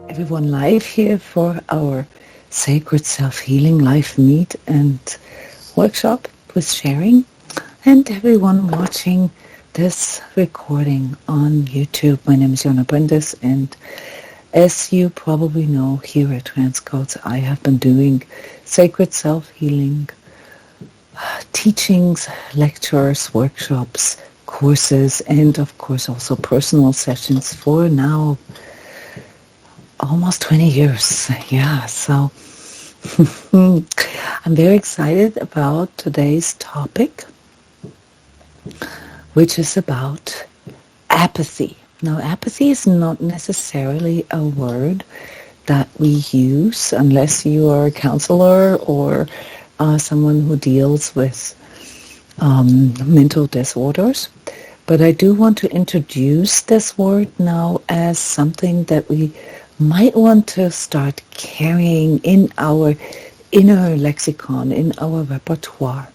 Everyone live here for our Sacred Self-Healing Live Meet and Workshop with sharing, and everyone watching this recording on YouTube. My name is Jona Bryndis, and as you probably know, here at transCODES, I have been doing Sacred Self-Healing teachings, lectures, workshops, courses, and of course also personal sessions for now almost 20 years. Yeah, so I'm very excited about today's topic, which is about apathy. Now, apathy is not necessarily a word that we use unless you are a counselor or someone who deals with mental disorders. But I do want to introduce this word now as something that we might want to start carrying in our inner lexicon, in our repertoire.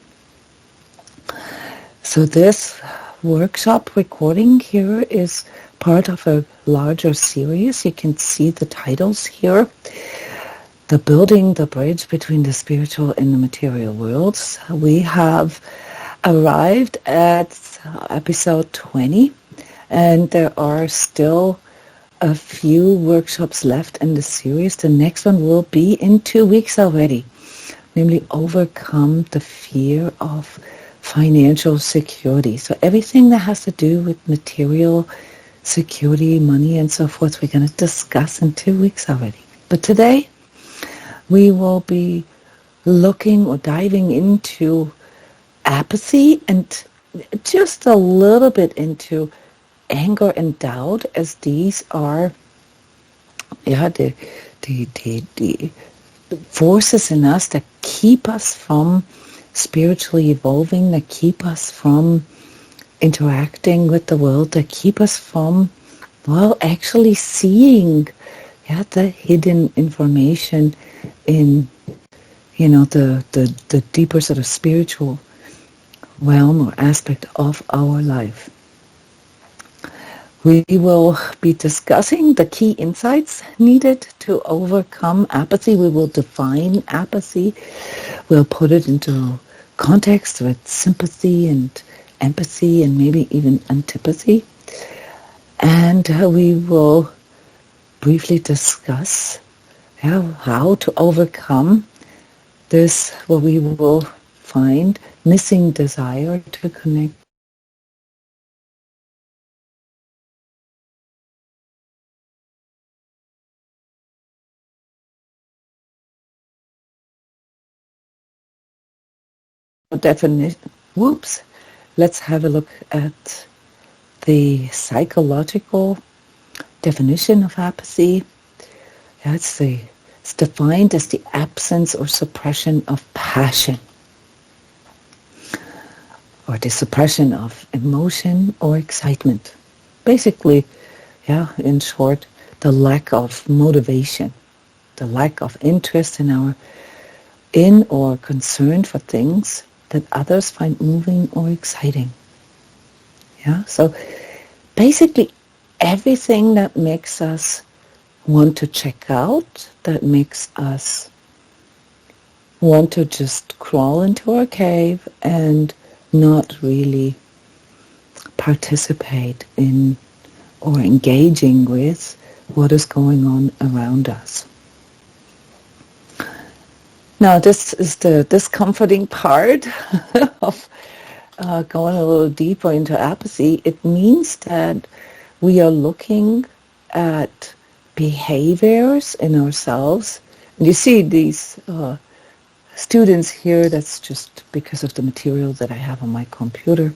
So this workshop recording here is part of a larger series. You can see the titles here. The Building the Bridge Between the Spiritual and the Material Worlds. We have arrived at episode 20, and there are still a few workshops left in the series. The next one will be in 2 weeks already, namely Overcome the Fear of Financial Security. So everything that has to do with material security, money, and so forth, we're going to discuss in 2 weeks already. But today, we will be looking or diving into apathy and just a little bit into anger and doubt, as these are the forces in us that keep us from spiritually evolving, that keep us from interacting with the world, that keep us from, well, actually seeing the hidden information in, the deeper sort of spiritual realm or aspect of our life. We will be discussing the key insights needed to overcome apathy. We will define apathy. We'll put it into context with sympathy and empathy and maybe even antipathy. And we will briefly discuss how to overcome this, what we will find, missing desire to connect definition. Let's have a look at the psychological definition of apathy. It's defined as the absence or suppression of passion, or the suppression of emotion or excitement. Basically, in short, the lack of motivation, the lack of interest in or concern for things that others find moving or exciting. So basically everything that makes us want to check out, that makes us want to just crawl into our cave and not really participate in or engaging with what is going on around us. Now, this is the discomforting part of going a little deeper into apathy. It means that we are looking at behaviors in ourselves. And you see these students here, that's just because of the material that I have on my computer,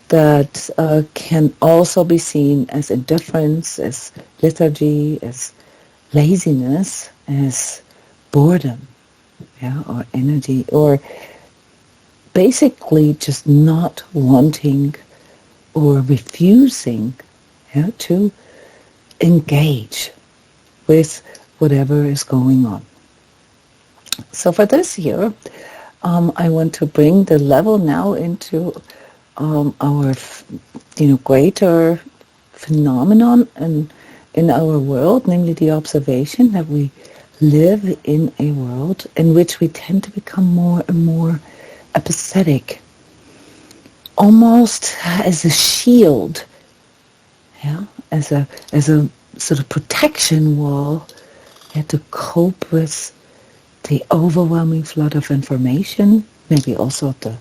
that can also be seen as indifference, as lethargy, as laziness, as boredom, or energy, or basically just not wanting or refusing to engage with whatever is going on. So for this year, I want to bring the level now into our, greater phenomenon in our world, namely the observation that we live in a world in which we tend to become more and more apathetic, almost as a shield, yeah, as a sort of protection wall, yeah, to cope with the overwhelming flood of information, maybe also the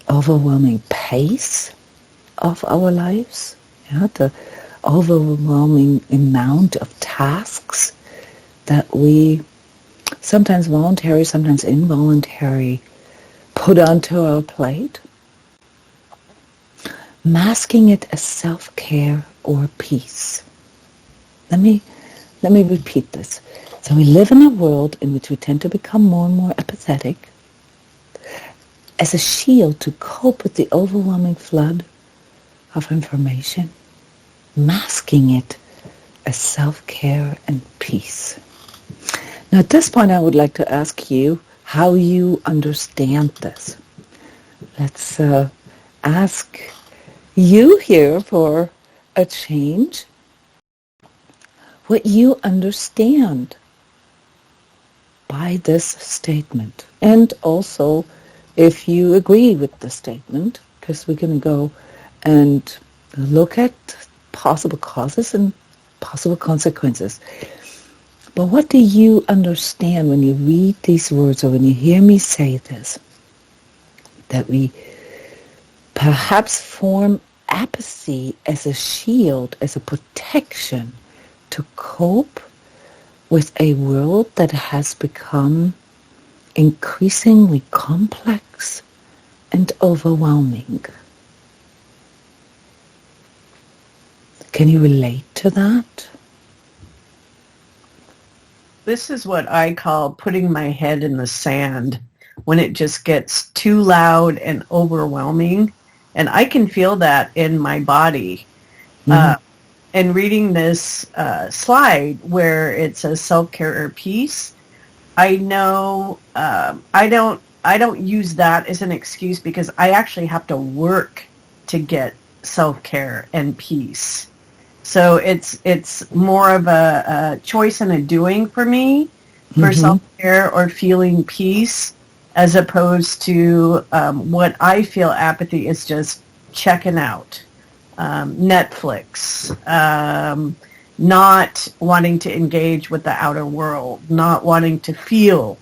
overwhelming pace of our lives, yeah, the overwhelming amount of tasks that we sometimes voluntary, sometimes involuntary put onto our plate, masking it as self-care or peace. Let me repeat this. So we live in a world in which we tend to become more and more apathetic as a shield to cope with the overwhelming flood of information, masking it as self-care and peace. Now at this point I would like to ask you how you understand this. Let's ask you here for a change what you understand by this statement, and also if you agree with the statement, because we're going to go and look at possible causes and possible consequences. But what do you understand when you read these words, or when you hear me say this, that we perhaps form apathy as a shield, as a protection to cope with a world that has become increasingly complex and overwhelming? Can you relate to that? This is what I call putting my head in the sand when it just gets too loud and overwhelming. And I can feel that in my body. Mm-hmm. And reading this slide where it says self-care or peace, I know I don't use that as an excuse, because I actually have to work to get self-care and peace. So it's more of a choice and a doing for me for self-care or feeling peace, as opposed to what I feel apathy is just checking out. Netflix, not wanting to engage with the outer world, not wanting to feel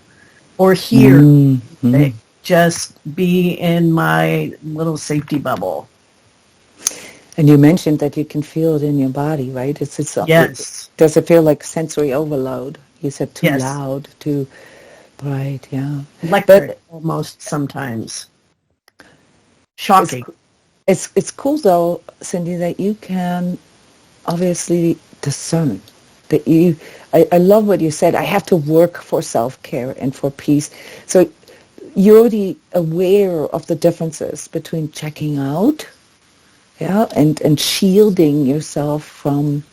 or hear, just be in my little safety bubble. And you mentioned that you can feel it in your body, right? Yes. Does it feel like sensory overload? You said too loud, too bright, yeah. Electric, almost sometimes. Shocking. It's cool though, Cindy, that you can obviously discern. That I love what you said. I have to work for self-care and for peace. So you're already aware of the differences between checking out, yeah, and shielding yourself from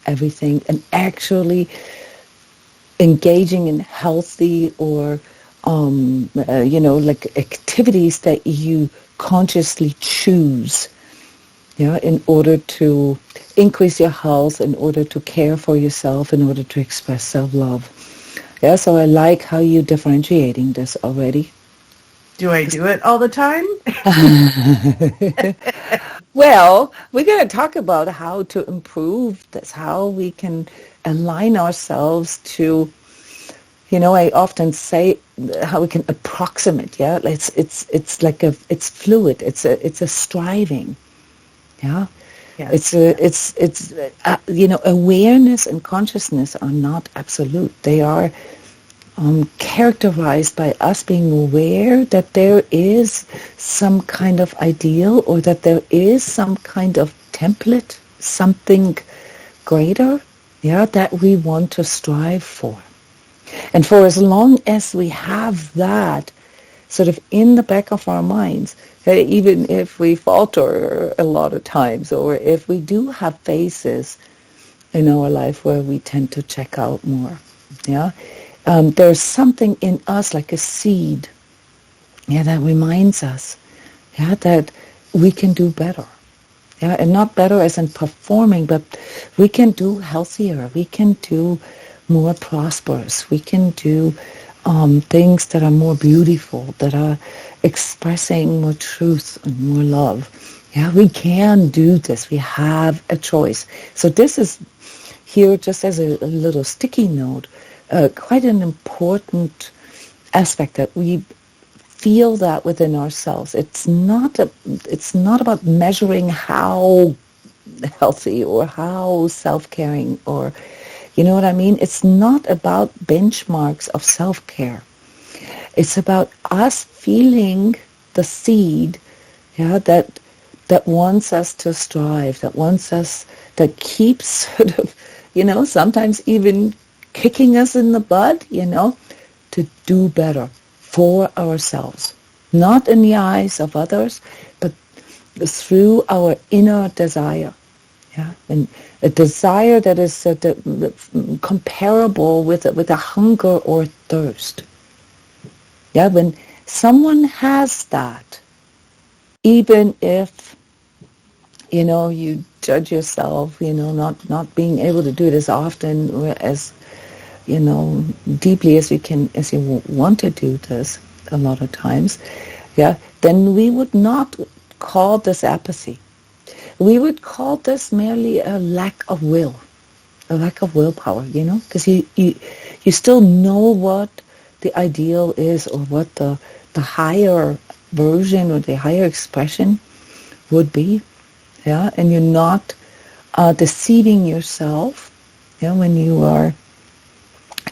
everything, and actually engaging in healthy or like activities that you consciously choose, yeah, in order to increase your health, in order to care for yourself, in order to express self-love. Yeah, so I like how you're differentiating this already. Do I do it all the time? Well, we're going to talk about how to improve this, how we can align ourselves to, I often say how we can approximate. Yeah, it's like it's fluid. It's a striving. Yeah, yes. It's awareness and consciousness are not absolute. They are characterized by us being aware that there is some kind of ideal, or that there is some kind of template, something greater, yeah, that we want to strive for. And for as long as we have that sort of in the back of our minds, even if we falter a lot of times, or if we do have phases in our life where we tend to check out more, yeah, there's something in us, like a seed, yeah, that reminds us, yeah, that we can do better. Yeah, and not better as in performing, but we can do healthier. We can do more prosperous. We can do things that are more beautiful, that are expressing more truth and more love. Yeah, we can do this. We have a choice. So this is here just as a little sticky note, quite an important aspect that we feel that within ourselves. It's not about measuring how healthy or how self-caring, or you know what I mean? It's not about benchmarks of self-care. It's about us feeling the seed, yeah, that wants us to strive, that keeps sort of, sometimes even kicking us in the butt, to do better for ourselves. Not in the eyes of others, but through our inner desire. Yeah, and a desire that is comparable with a hunger or thirst. Yeah, when someone has that, even if you judge yourself, not being able to do it as often or as deeply as you want to do this a lot of times, yeah, then we would not call this apathy. We would call this merely a lack of will, a lack of willpower, because you still know what the ideal is, or what the higher version or the higher expression would be, yeah, and you're not deceiving yourself, when you are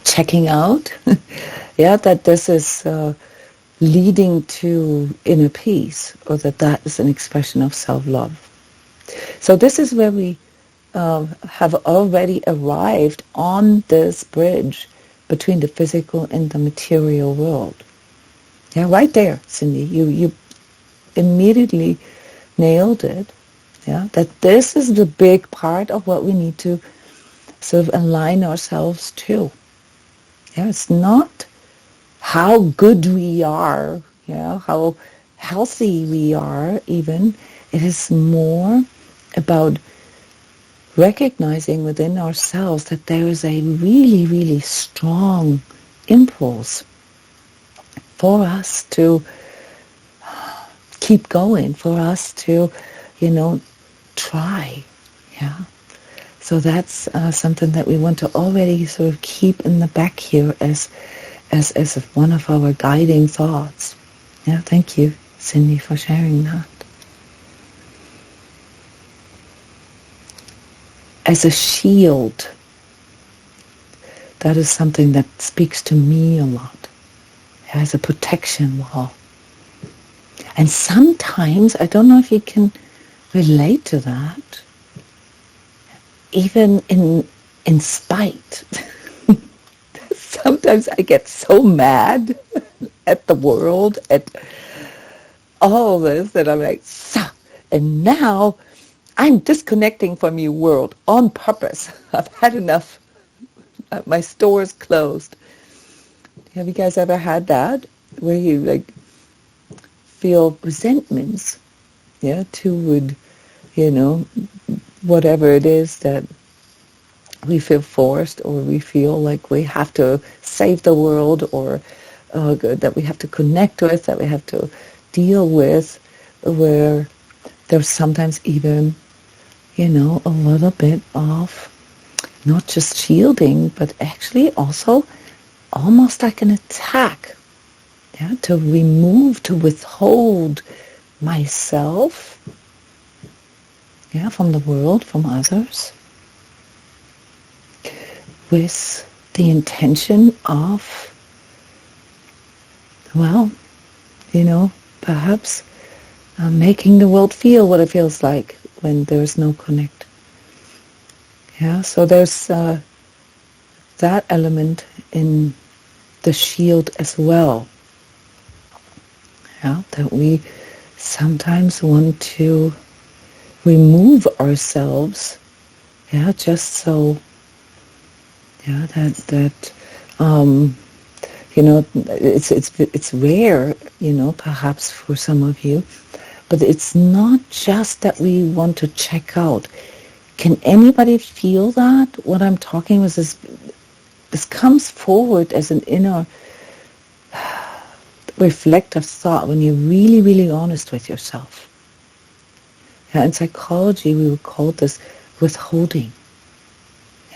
checking out, yeah, that this is leading to inner peace, or that is an expression of self-love. So this is where we have already arrived on this bridge between the physical and the material world. Yeah, right there, Cindy. You immediately nailed it. Yeah, that this is the big part of what we need to sort of align ourselves to. Yeah, it's not how good we are, how healthy we are even. It is more about recognizing within ourselves that there is a really, really strong impulse for us to keep going, for us to, try. Yeah. So that's something that we want to already sort of keep in the back here as one of our guiding thoughts. Yeah, thank you, Cindy, for sharing that. As a shield, that is something that speaks to me a lot. As a protection wall. And sometimes, I don't know if you can relate to that, even in spite. Sometimes I get so mad at the world, at all this, that I'm like, and now I'm disconnecting from you, world, on purpose. I've had enough. My store is closed. Have you guys ever had that? Where you feel resentments, toward, whatever it is that we feel forced, or we feel like we have to save the world, or that we have to connect with, that we have to deal with, where there's sometimes even, a little bit of not just shielding, but actually also almost like an attack, to remove, to withhold myself, from the world, from others, with the intention of, perhaps making the world feel what it feels like when there's no connect. Yeah, so there's that element in the shield as well. Yeah, that we sometimes want to remove ourselves, just so, that it's rare, perhaps for some of you, But it's not just that we want to check out. Can anybody feel that? What I'm talking with is this comes forward as an inner reflective thought when you're really, really honest with yourself. Yeah, in psychology, we would call this withholding.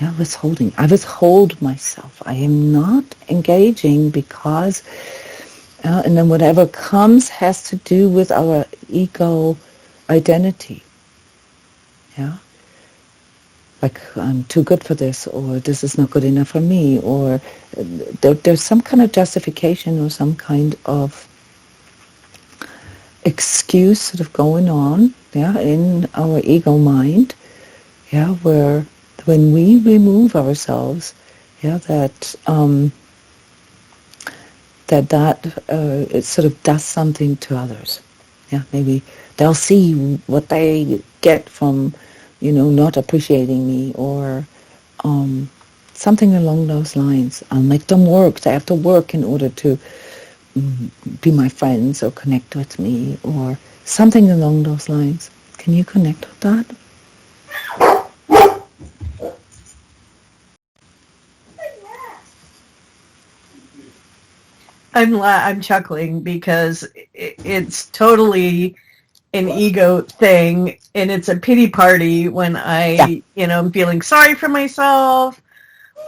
Yeah, withholding. I withhold myself. I am not engaging because, and then whatever comes has to do with our ego identity. Yeah, like I'm too good for this, or this is not good enough for me, or there's some kind of justification or some kind of excuse sort of going on, yeah, in our ego mind, yeah, where when we remove ourselves, yeah, that it sort of does something to others. Yeah, maybe they'll see what they get from, not appreciating me, or something along those lines. I'll make them work. They have to work in order to be my friends or connect with me, or something along those lines. Can you connect with that? I'm chuckling because it's totally an ego thing, and it's a pity party when I'm feeling sorry for myself.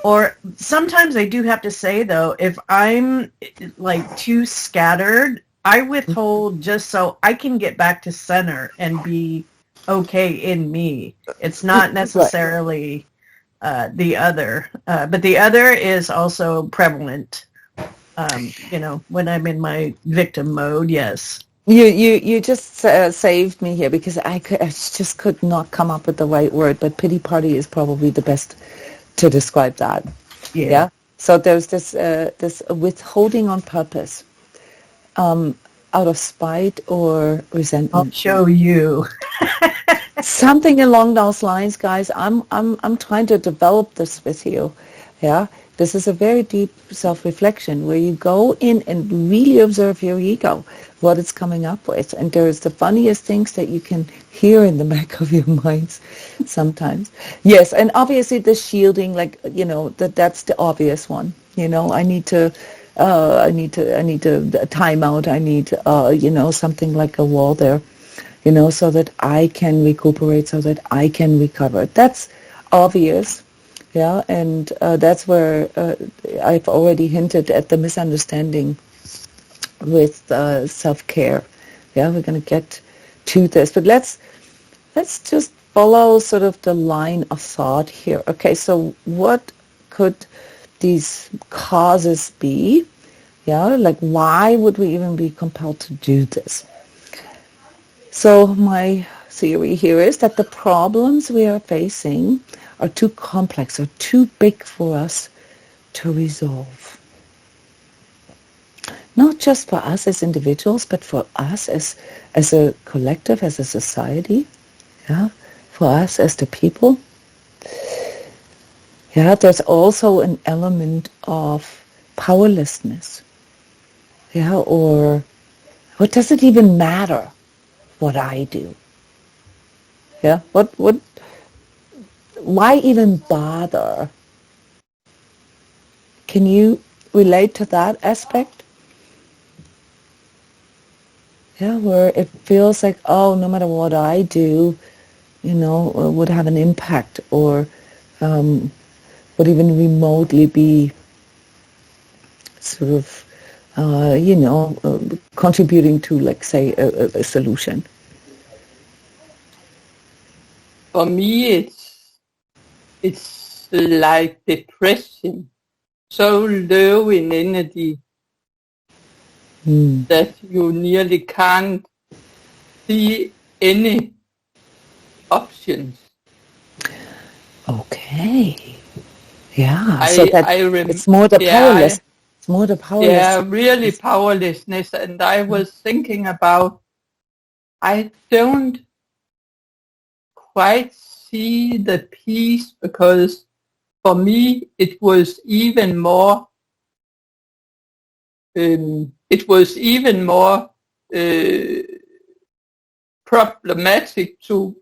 Or sometimes I do have to say, though, if I'm like too scattered, I withhold just so I can get back to center and be okay in me. It's not necessarily the other, but the other is also prevalent. When I'm in my victim mode, yes. You just saved me here, because I just could not come up with the right word, but pity party is probably the best to describe that. Yeah. So there's this withholding on purpose, out of spite or resentment. I'll show you. Something along those lines, guys. I'm trying to develop this with you. Yeah. This is a very deep self-reflection where you go in and really observe your ego, what it's coming up with. And there's the funniest things that you can hear in the back of your minds sometimes. Yes, and obviously the shielding, that's the obvious one. I need to a timeout. I need, something like a wall there, so that I can recuperate, so that I can recover. That's obvious. Yeah, and that's where I've already hinted at the misunderstanding with self-care. Yeah, we're going to get to this, but let's just follow sort of the line of thought here. Okay, so what could these causes be? Yeah, like why would we even be compelled to do this? So my theory here is that the problems we are facing are too complex, or too big for us to resolve. Not just for us as individuals, but for us as a collective, as a society, yeah, for us as the people. Yeah, there's also an element of powerlessness. Yeah, or what does it even matter what I do? Yeah, why even bother? Can you relate to that aspect? Yeah, where it feels like, no matter what I do, would have an impact, or would even remotely be sort of, contributing to, like, say, a solution. For me, it's like depression, so low in energy that you nearly can't see any options. Okay. Yeah. It's more the powerless. It's more the powerless. Yeah, really powerlessness. And I was thinking about, I don't quite see the peace, because for me it was even more problematic to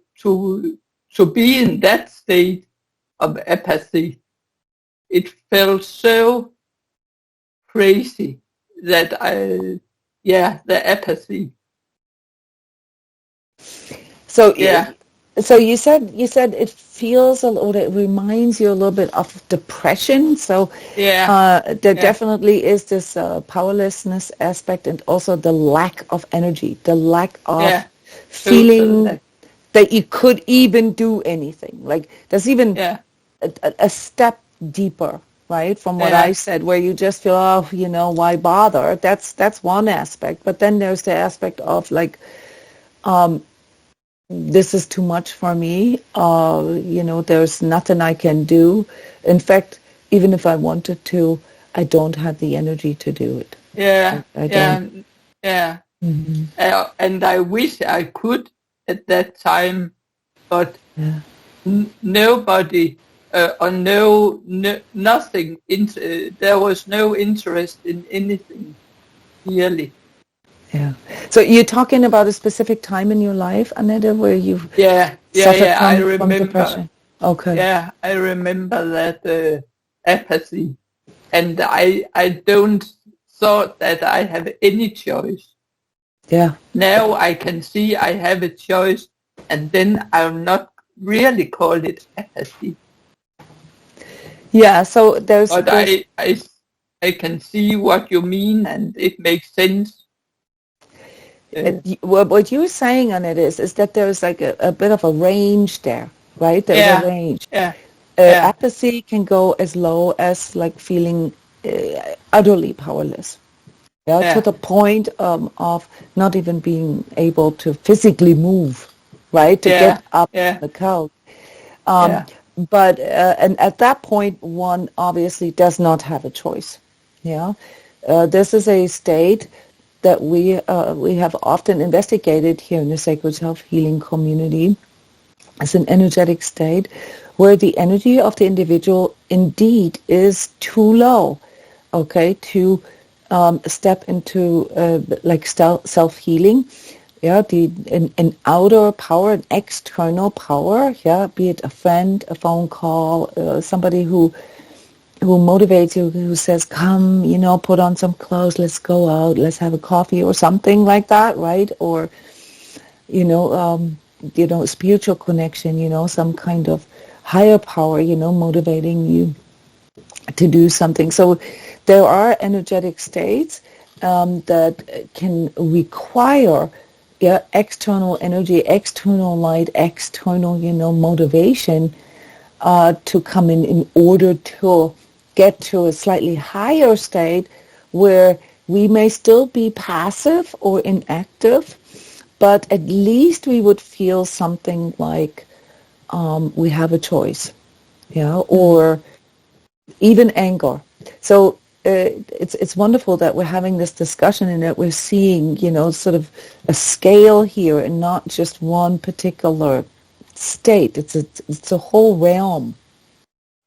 be in that state of apathy. It felt so crazy that the apathy. So Yeah, so you said it feels or it reminds you a little bit of depression. So there yeah, definitely is this powerlessness aspect, and also the lack of energy, the lack of yeah, feeling total. that you could even do anything. Like there's even Yeah, a step deeper, right, from what I yeah, said, where you just feel, oh, why bother? That's one aspect. But then there's the aspect of like, this is too much for me. There's nothing I can do. In fact, even if I wanted to, I don't have the energy to do it. yeah, I don't. yeah, yeah. Mhm. And I wish I could at that time, but Yeah. nobody or nothing. There was no interest in anything really. Yeah. So you're talking about a specific time in your life, Annette, where you've Yeah, yeah, suffered yeah. I from remember. depression. Okay. Yeah, I remember that apathy, and I don't thought that I have any choice. Yeah. Now I can see I have a choice, and then I'll not really call it apathy, Yeah. So there's but I can see what you mean, and it makes sense. what you're saying on it is that there's like a bit of a range there, right? There's a Yeah, range. yeah, yeah, Apathy can go as low as like feeling utterly powerless, yeah, to yeah, the point of not even being able to physically move, right, to yeah, get up yeah, the couch. Um, yeah, but and at that point, one obviously does not have a choice. Yeah, this is a state that we have often investigated here in the sacred self-healing community as an energetic state where the energy of the individual indeed is too low, okay, to step into like self-healing. Yeah, an outer power, an external power, yeah, be it a friend, a phone call, somebody who motivates you, who says, come, put on some clothes, let's go out, let's have a coffee or something like that, right? Or, you know, um, spiritual connection, some kind of higher power, motivating you to do something. So there are energetic states that can require external energy, external light, external, motivation to come in order to get to a slightly higher state where we may still be passive or inactive, but at least we would feel something like we have a choice, mm, or even anger. So it's wonderful that we're having this discussion and that we're seeing, sort of a scale here and not just one particular state. It's a whole realm.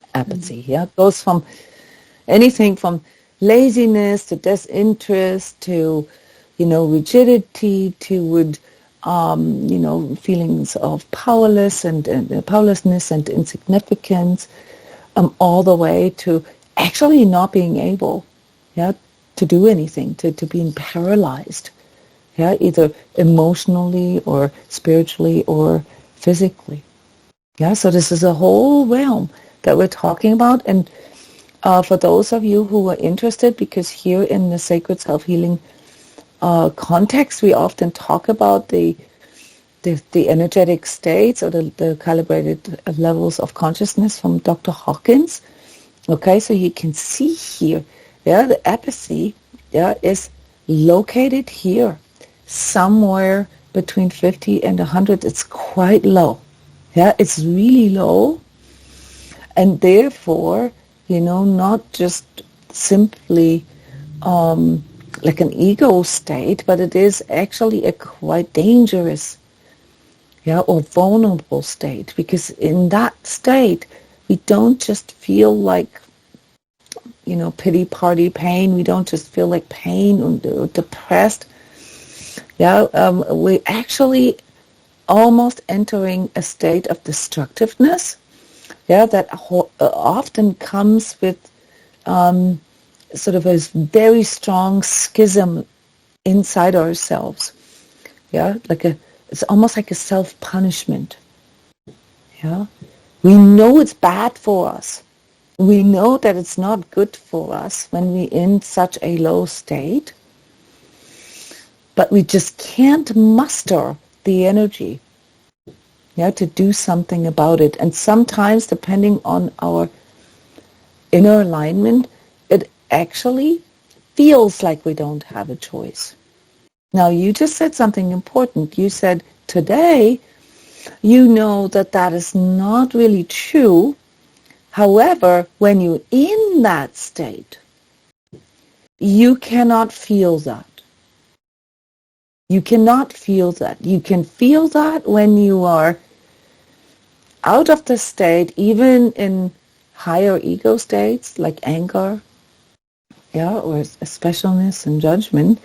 mm, Apathy, yeah, it goes from anything from laziness to disinterest to, rigidity to feelings of powerlessness and insignificance, all the way to actually not being able, yeah, to do anything, to being paralyzed, yeah, either emotionally or spiritually or physically. Yeah, so this is a whole realm that we're talking about. And for those of you who are interested, because here in the sacred self-healing context, we often talk about the energetic states or the calibrated levels of consciousness from Dr. Hawkins. Okay, so you can see here, yeah, the apathy, yeah, is located here, somewhere between 50 and 100. It's quite low. Yeah, it's really low, and therefore, not just simply like an ego state, but it is actually a quite dangerous, yeah, or vulnerable state, because in that state, we don't just feel like, pity party pain. We don't just feel like pain or depressed. Yeah, we actually almost entering a state of destructiveness, that often comes with sort of a very strong schism inside ourselves. It's almost like a self-punishment. We know it's bad for us. We know that it's not good for us when we're in such a low state, but we just can't muster the energy to do something about it. And sometimes, depending on our inner alignment, it actually feels like we don't have a choice. Now, you just said something important. You said today, you know that that is not really true. However, when you're in that state, you cannot feel that. You cannot feel that. You can feel that when you are out of the state, even in higher ego states like anger, or specialness and judgment.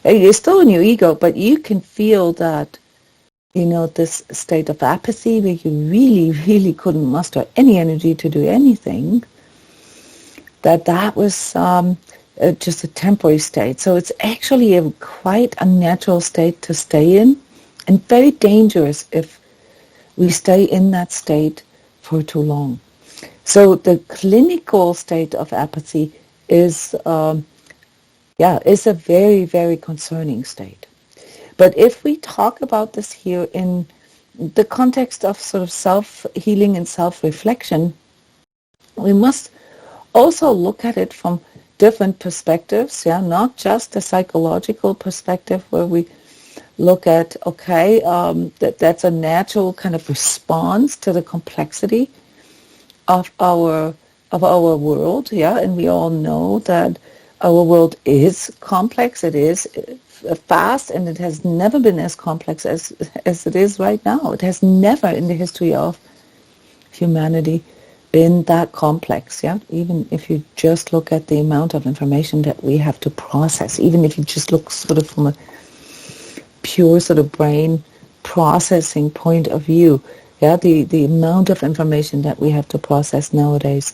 You're still in your ego, but you can feel that, this state of apathy where you really, really couldn't muster any energy to do anything, that was just a temporary state. So it's actually quite a natural state to stay in, and very dangerous if we stay in that state for too long. So the clinical state of apathy is a very, very concerning state. But if we talk about this here in the context of sort of self-healing and self-reflection, we must also look at it from different perspectives, not just the psychological perspective where we look at, that's a natural kind of response to the complexity of our world, and we all know that our world is complex. It is fast, and it has never been as complex as it is right now. It has never in the history of humanity been that complex. Even if you just look at the amount of information that we have to process, even if you just look sort of from a pure sort of brain processing point of view, the amount of information that we have to process nowadays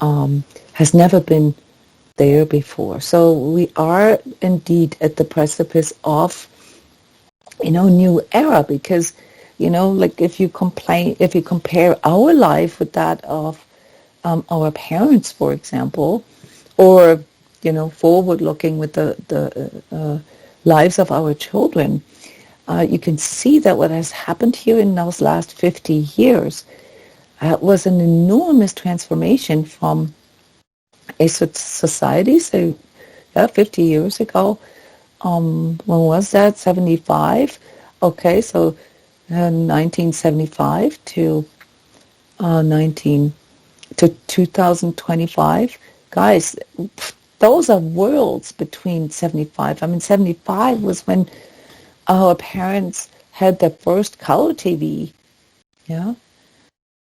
has never been there before. So we are indeed at the precipice of, new era, because, like if you compare our life with that of our parents, for example, or, forward looking with the lives of our children, you can see that what has happened here in those last 50 years was an enormous transformation from a society. So 50 years ago, when was that? 75? Okay, so 1975 to 2025. Guys, those are worlds between 75. I mean, 75 was when our parents had their first color TV,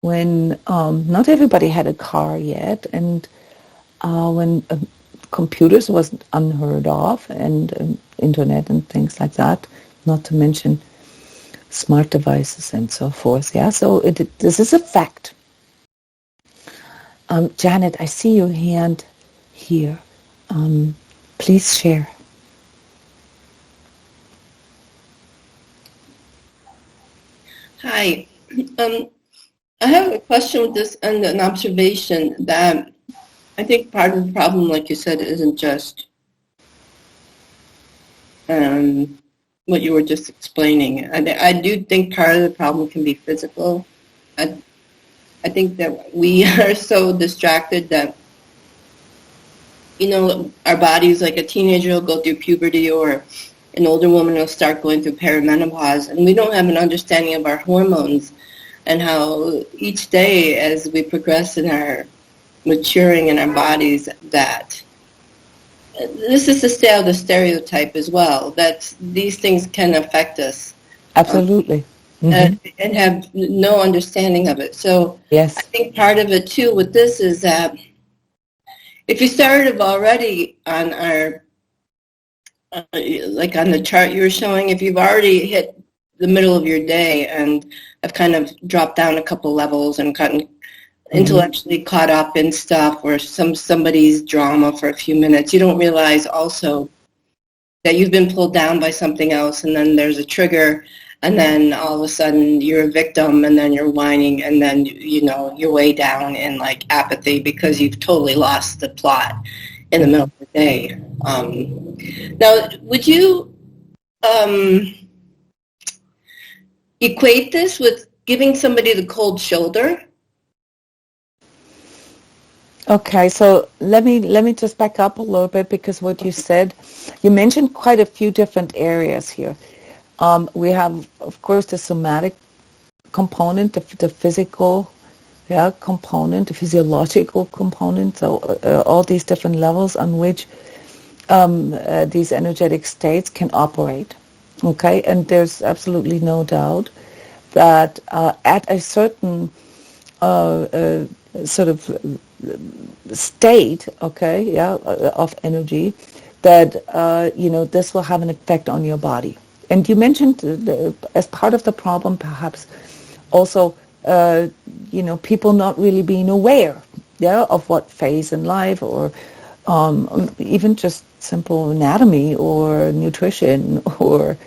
when not everybody had a car yet, and when computers wasn't unheard of, and internet and things like that, not to mention smart devices and so forth. So this is a fact. Janet, I see your hand here. Please share. Hi. I have a question with this and an observation that I think part of the problem, like you said, isn't just what you were just explaining. I do think part of the problem can be physical. I think that we are so distracted that, our bodies, like a teenager will go through puberty, or an older woman will start going through perimenopause, and we don't have an understanding of our hormones and how each day as we progress in our maturing in our bodies, that this is to stay out of the stereotype as well, that these things can affect us. Absolutely. And have no understanding of it. So yes. I think part of it too with this is that if you started already on our, like on the chart you were showing, if you've already hit the middle of your day, and I've kind of dropped down a couple levels and gotten intellectually caught up in stuff or somebody's drama for a few minutes, you don't realize also that you've been pulled down by something else, and then there's a trigger, and then all of a sudden you're a victim, and then you're whining, and then, you know, you're way down in like apathy because you've totally lost the plot in the middle of the day. Now, would you equate this with giving somebody the cold shoulder? Okay, so let me just back up a little bit, because what you said, you mentioned quite a few different areas here. We have, of course, the somatic component, the physical component, the physiological component, so all these different levels on which these energetic states can operate. Okay, and there's absolutely no doubt that at a certain sort of state, of energy, that this will have an effect on your body. And you mentioned as part of the problem, perhaps also people not really being aware, of what phase in life, or even just simple anatomy or nutrition or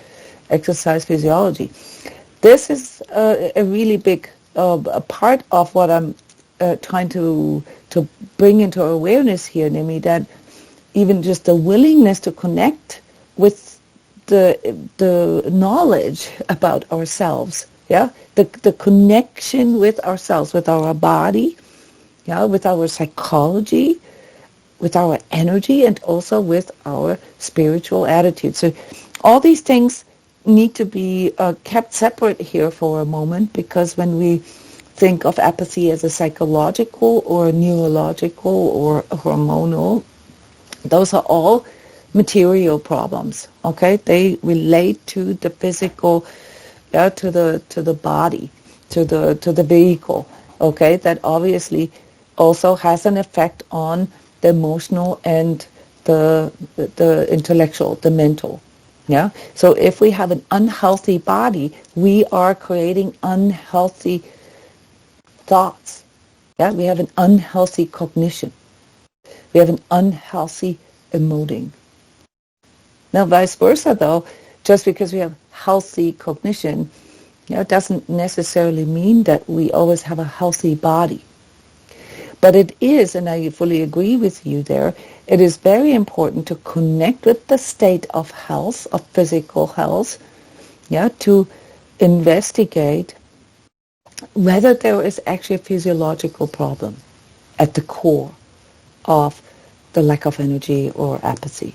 exercise physiology. This is a really big part of what I'm trying to bring into our awareness here, namely that even just the willingness to connect with the knowledge about ourselves, the connection with ourselves, with our body, with our psychology, with our energy, and also with our spiritual attitude. So all these things need to be kept separate here for a moment, because when we think of apathy as a psychological or neurological or hormonal, those are all material problems. Okay, they relate to the physical, to the body, to the vehicle. Okay, that obviously also has an effect on the emotional and the intellectual, the mental. Yeah. So if we have an unhealthy body, we are creating unhealthy thoughts. Yeah. We have an unhealthy cognition. We have an unhealthy emoting. Now, vice versa, though, just because we have healthy cognition, doesn't necessarily mean that we always have a healthy body. But it is, and I fully agree with you there, it is very important to connect with the state of health, of physical health, to investigate whether there is actually a physiological problem at the core of the lack of energy or apathy.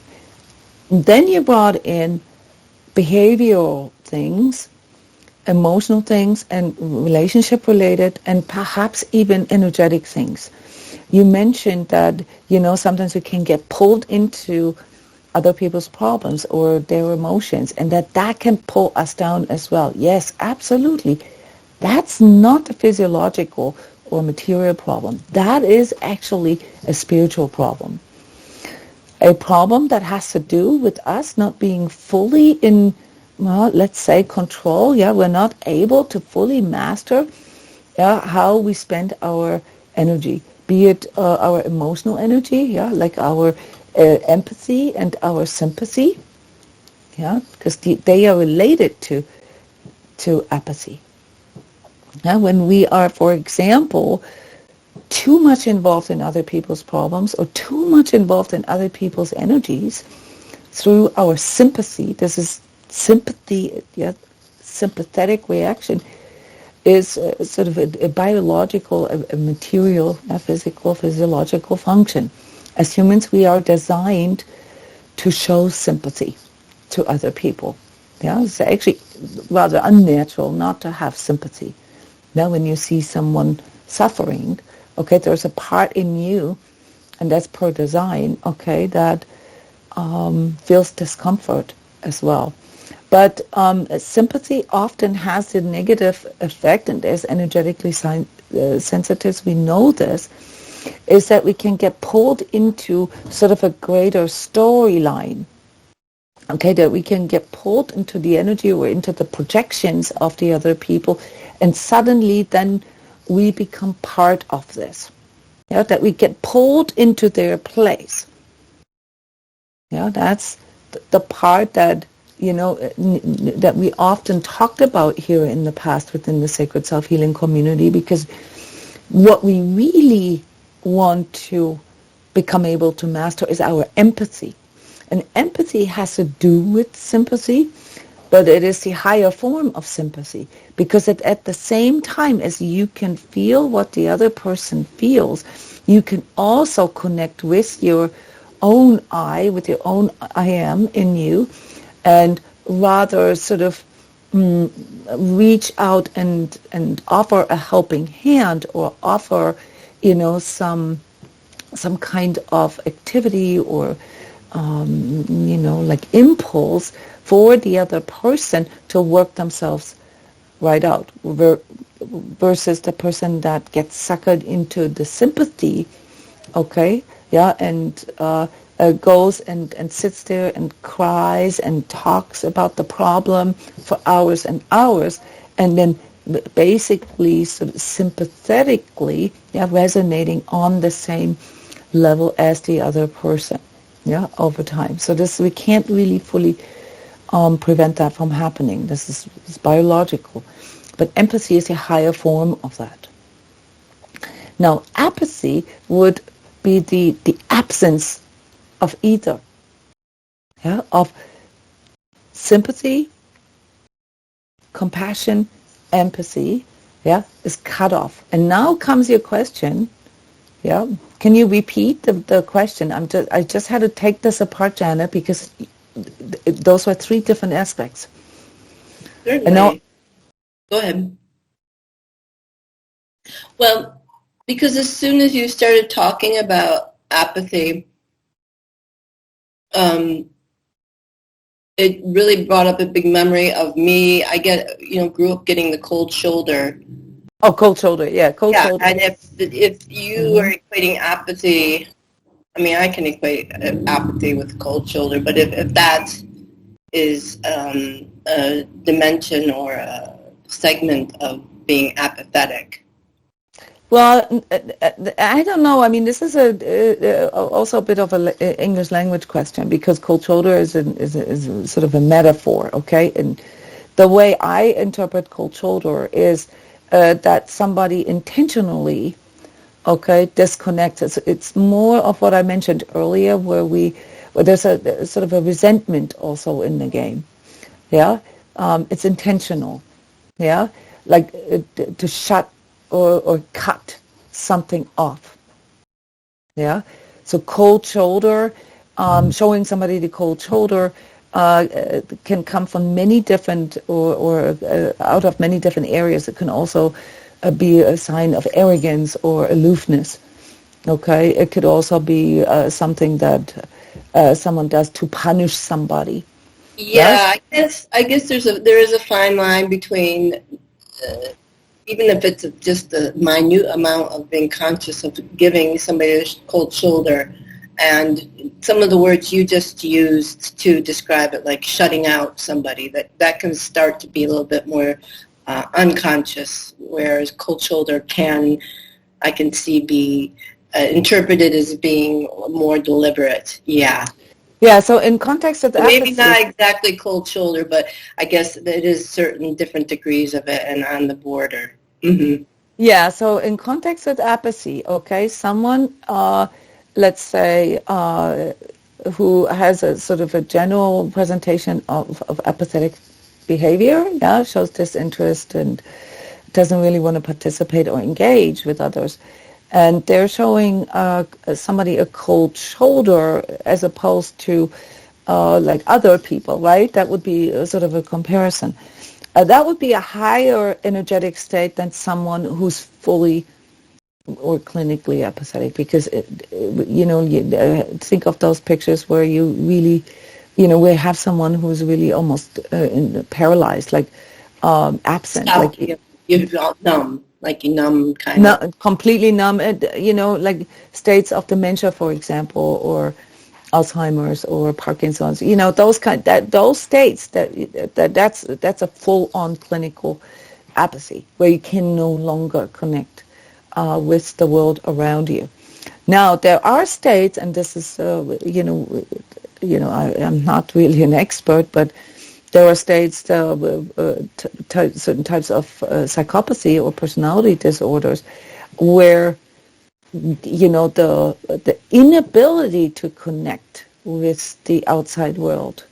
And then you brought in behavioral things, emotional things, and relationship-related, and perhaps even energetic things. You mentioned that, sometimes we can get pulled into other people's problems or their emotions, and that can pull us down as well. Yes, absolutely. That's not a physiological or material problem. That is actually a spiritual problem. A problem that has to do with us not being fully in, let's say, control. We're not able to fully master how we spend our energy, be it our emotional energy, like our empathy and our sympathy, because they are related to apathy. When we are, for example, too much involved in other people's problems or too much involved in other people's energies through our sympathy, this is sympathy, sympathetic reaction, is sort of a biological, a material, a physical, physiological function. As humans, we are designed to show sympathy to other people. It's actually rather unnatural not to have sympathy. Now, when you see someone suffering, okay, there's a part in you, and that's per design, okay, that feels discomfort as well. But sympathy often has a negative effect, and as energetically sensitives, we know this, is that we can get pulled into sort of a greater storyline Okay, that we can get pulled into the energy or into the projections of the other people, and suddenly then we become part of this. Yeah, that we get pulled into their place. Yeah, that's the part that, that we often talked about here in the past within the Sacred Self-Healing community, because what we really want to become able to master is our empathy. And empathy has to do with sympathy, but it is the higher form of sympathy, because at the same time as you can feel what the other person feels, you can also connect with your own I, with your own I am in you, and rather sort of reach out and offer a helping hand, or offer, some kind of activity, or like impulse for the other person to work themselves right out, versus the person that gets suckered into the sympathy, okay, yeah, and goes and sits there and cries and talks about the problem for hours and hours, and then basically sort of sympathetically, yeah, resonating on the same level as the other person, yeah, over time. So this, we can't really fully prevent that from happening. This is biological. But empathy is a higher form of that. Now, apathy would be the absence of either, yeah, of sympathy, compassion, empathy, yeah, is cut off. And now comes your question, yeah. Can you repeat the question? I just had to take this apart, Janet, because those were three different aspects. Certainly. And now, go ahead. Well, because as soon as you started talking about apathy, it really brought up a big memory of me. I grew up getting the cold shoulder. Oh, cold shoulder, yeah, cold shoulder. And if you are equating apathy, I mean, I can equate apathy with cold shoulder, but if that is a dimension or a segment of being apathetic. Well, I don't know. I mean, this is also a bit of an English language question, because cold shoulder is sort of a metaphor, okay? And the way I interpret cold shoulder is that somebody intentionally, okay, disconnects. It's more of what I mentioned earlier, where there's a sort of a resentment also in the game, yeah? It's intentional, yeah? Like to shut or cut something off, yeah? So cold shoulder, showing somebody the cold shoulder can come from many different, or out of many different areas. It can also be a sign of arrogance or aloofness, okay? It could also be something that someone does to punish somebody. Yeah, right? I guess there is a fine line between even if it's just a minute amount of being conscious of giving somebody a cold shoulder, and some of the words you just used to describe it, like shutting out somebody, that can start to be a little bit more unconscious, whereas cold shoulder I can see be interpreted as being more deliberate. Yeah. Yeah, so in context of apathy, maybe not exactly cold shoulder, but I guess it is certain different degrees of it and on the border. Mm-hmm. Yeah, so in context of apathy, okay, someone, let's say, who has a sort of a general presentation of apathetic behavior, yeah, shows disinterest and doesn't really want to participate or engage with others. And they're showing somebody a cold shoulder as opposed to like other people, right? That would be sort of a comparison. That would be a higher energetic state than someone who's fully or clinically apathetic, because, think of those pictures where you really, we have someone who's really almost paralyzed, like absent. Stop. Like you're numb. Like you numb kind of. Completely numb, like states of dementia, for example, or Alzheimer's or Parkinson's, those states that's a full-on clinical apathy where you can no longer connect with the world around you. Now there are states, and this is I'm not really an expert, but there are states, certain types of psychopathy or personality disorders, where the inability to connect with the outside world,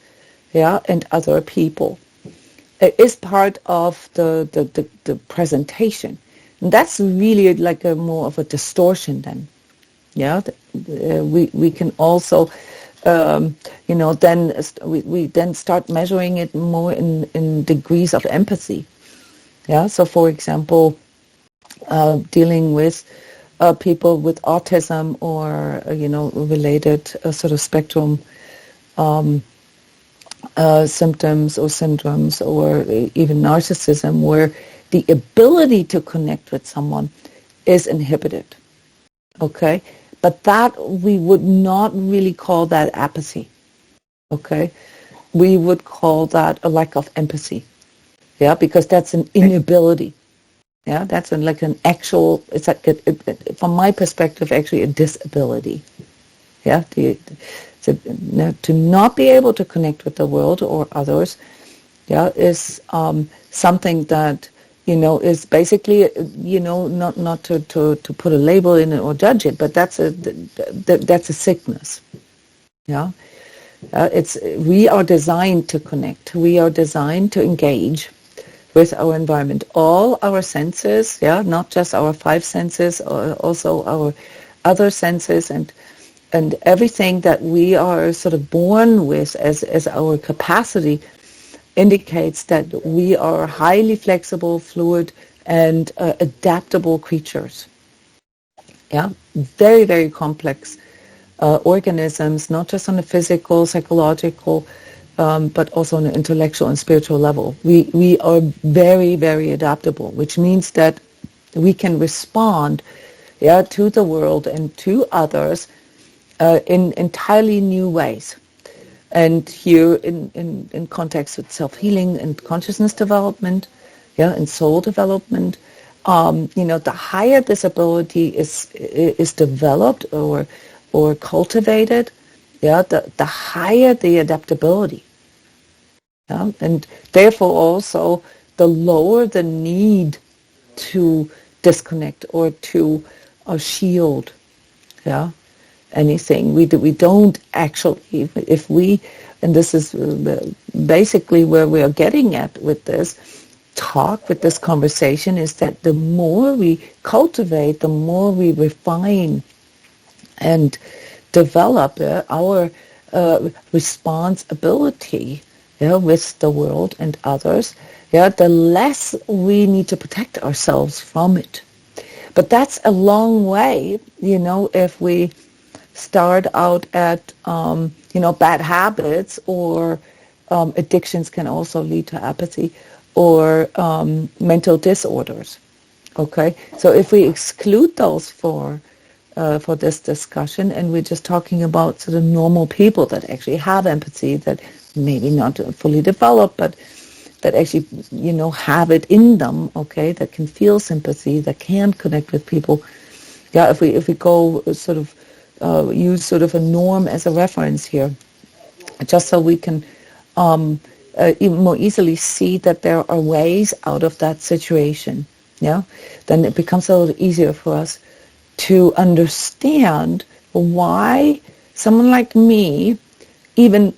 and other people, is part of the presentation. And that's really like a more of a distortion then. We can also then we then start measuring it more in degrees of empathy. So for example, dealing with people with autism or related sort of spectrum symptoms or syndromes, or even narcissism, where the ability to connect with someone is inhibited. Okay, but that we would not really call that apathy. Okay, we would call that a lack of empathy. Because that's an inability. That's like an actual. It's like from my perspective, actually a disability. To not be able to connect with the world or others, is something that is basically not to put a label in it or judge it, but that's a sickness. We are designed to connect. We are designed to engage with our environment. All our senses, not just our 5 senses, also our other senses, and everything that we are sort of born with as our capacity indicates that we are highly flexible, fluid, and adaptable creatures. Very, very complex organisms, not just on a physical, psychological, but also on an intellectual and spiritual level. We are very, very adaptable, which means that we can respond to the world and to others in entirely new ways. And here in context with self-healing and consciousness development, and soul development, the higher this ability is developed or cultivated, the higher the adaptability. And therefore also the lower the need to disconnect or to shield anything. We don't actually, if we, and this is basically where we are getting at with this talk, with this conversation, is that the more we cultivate, the more we refine and develop our responsibility with the world and others, the less we need to protect ourselves from it. But that's a long way, if we start out at, bad habits, or addictions can also lead to apathy, or mental disorders. Okay, so if we exclude those for this discussion, and we're just talking about sort of normal people that actually have empathy, that maybe not fully developed, but that actually, have it in them, okay, that can feel sympathy, that can connect with people. If we go sort of use sort of a norm as a reference here, just so we can even more easily see that there are ways out of that situation, then it becomes a little easier for us to understand why someone like me even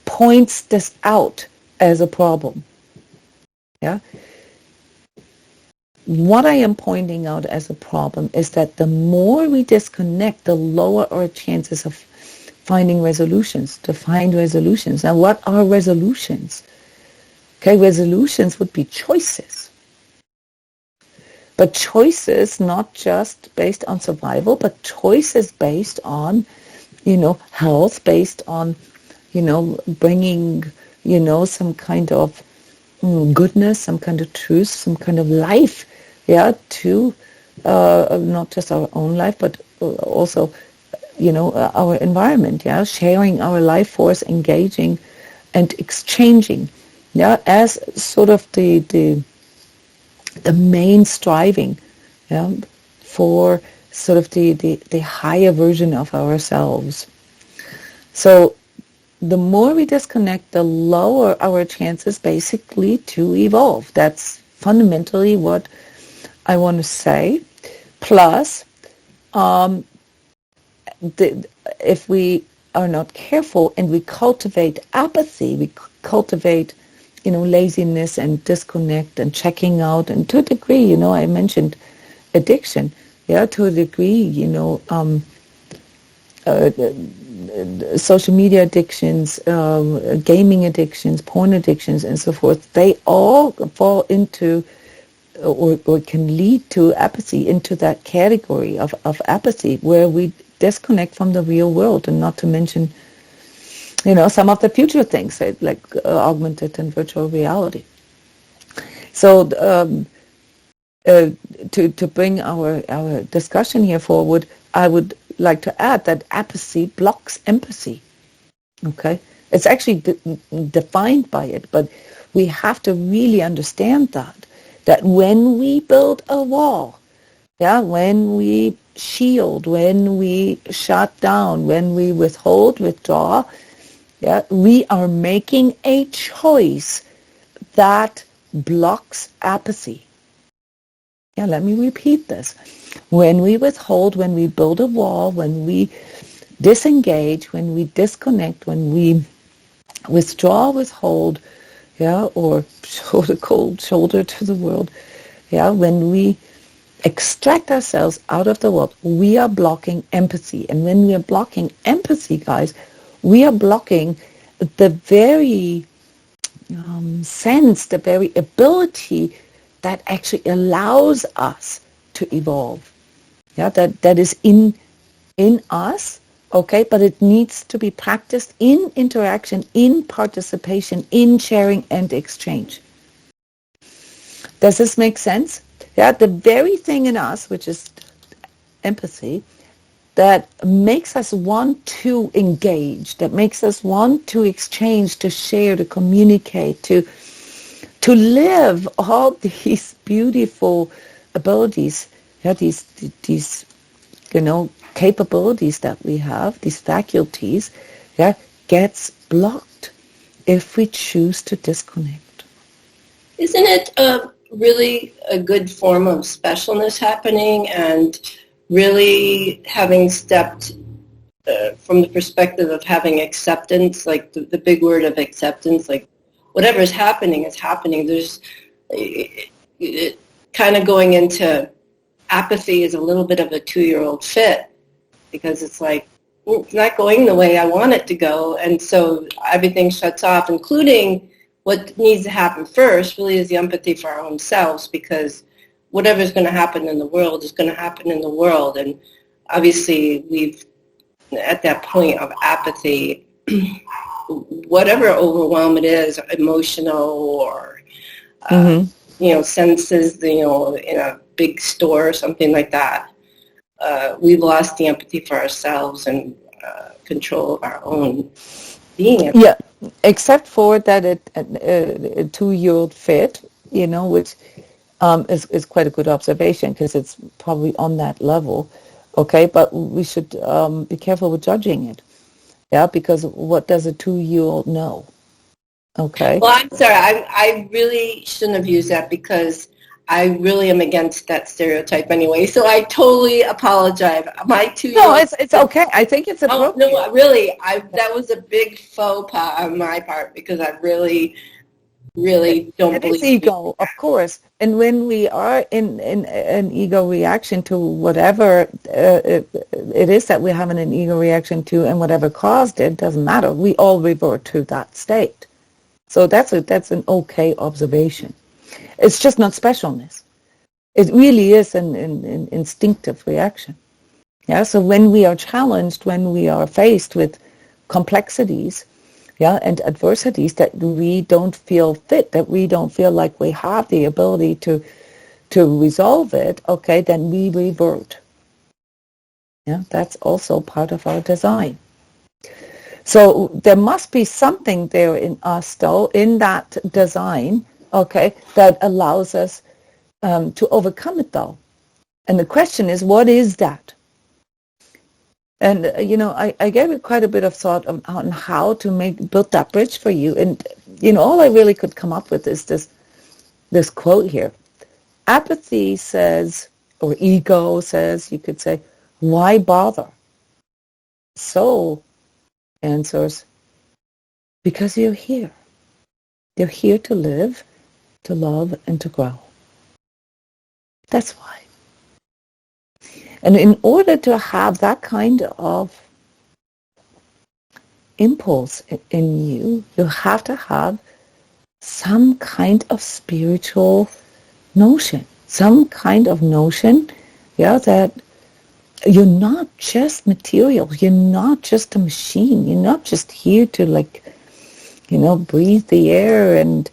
points this out as a problem. What I am pointing out as a problem is that the more we disconnect, the lower our chances of finding resolutions, to find resolutions. Now, what are resolutions? Okay, resolutions would be choices. But choices not just based on survival, but choices based on, health, based on, bringing, some kind of goodness, some kind of truth, some kind of life, to not just our own life, but also our environment, yeah, sharing our life force, engaging and exchanging, yeah, as sort of the main striving, yeah, for sort of the higher version of ourselves. So the more we disconnect, the lower our chances basically to evolve. That's fundamentally what I want to say. Plus, if we are not careful and we cultivate apathy, we cultivate, laziness and disconnect and checking out, and to a degree, I mentioned addiction, yeah, to a degree, social media addictions, gaming addictions, porn addictions, and so forth, they all fall into or can lead to apathy, into that category of apathy where we disconnect from the real world, and not to mention, some of the future things like augmented and virtual reality. So to bring our discussion here forward, I would like to add that apathy blocks empathy. Okay, it's actually defined by it, but we have to really understand that when we build a wall, yeah, when we shield, when we shut down, when we withhold, withdraw, yeah, we are making a choice that blocks apathy. Yeah, let me repeat this. When we withhold, when we build a wall, when we disengage, when we disconnect, when we withdraw, withhold, yeah, or show the cold shoulder to the world, yeah, when we extract ourselves out of the world, we are blocking empathy. And when we are blocking empathy, guys, we are blocking the very sense, the very ability that actually allows us to evolve. Yeah, that is in us, okay, but it needs to be practiced in interaction, in participation, in sharing and exchange. Does this make sense? Yeah, the very thing in us, which is empathy, that makes us want to engage, that makes us want to exchange, to share, to communicate, to live all these beautiful abilities, yeah, these capabilities that we have, these faculties, yeah, gets blocked if we choose to disconnect. Isn't it really a good form of specialness happening, and really having stepped from the perspective of having acceptance, like the big word of acceptance, like whatever is happening is happening. There's it kind of going into apathy is a little bit of a 2-year-old fit, because it's like, it's not going the way I want it to go, and so everything shuts off, including what needs to happen first really is the empathy for our own selves, because whatever's going to happen in the world is going to happen in the world. And obviously we've, at that point of apathy, whatever overwhelm it is, emotional or, senses, in a big store or something like that, we've lost the empathy for ourselves and control of our own being. Yeah, except for that a 2-year-old fit, which is quite a good observation, because it's probably on that level, okay? But we should be careful with judging it, yeah, because what does a 2-year-old know, okay? Well, I'm sorry, I really shouldn't have used that, because I really am against that stereotype anyway, so I totally apologize. My 2-year-old... No, it's okay. I think it's appropriate. No, really, that was a big faux pas on my part, because I really don't believe... It's ego, of course. And when we are in an ego reaction to whatever it is that we're having an ego reaction to, and whatever caused it, doesn't matter. We all revert to that state. So that's an okay observation. It's just not specialness. It really is an instinctive reaction. Yeah. So when we are challenged, when we are faced with complexities, yeah, and adversities that we don't feel fit, that we don't feel like we have the ability to resolve it, okay, then we revert. Yeah, that's also part of our design. So there must be something there in us, though, in that design, okay, that allows us to overcome it, though. And the question is, what is that? And, I gave it quite a bit of thought on how to build that bridge for you. And, all I really could come up with is this quote here. Apathy says, or ego says, you could say, why bother? Soul answers, because you're here. You're here to live, to love, and to grow. That's why. And in order to have that kind of impulse in you, you have to have some kind of spiritual notion, some kind of notion, that you're not just material, you're not just a machine, you're not just here to breathe the air and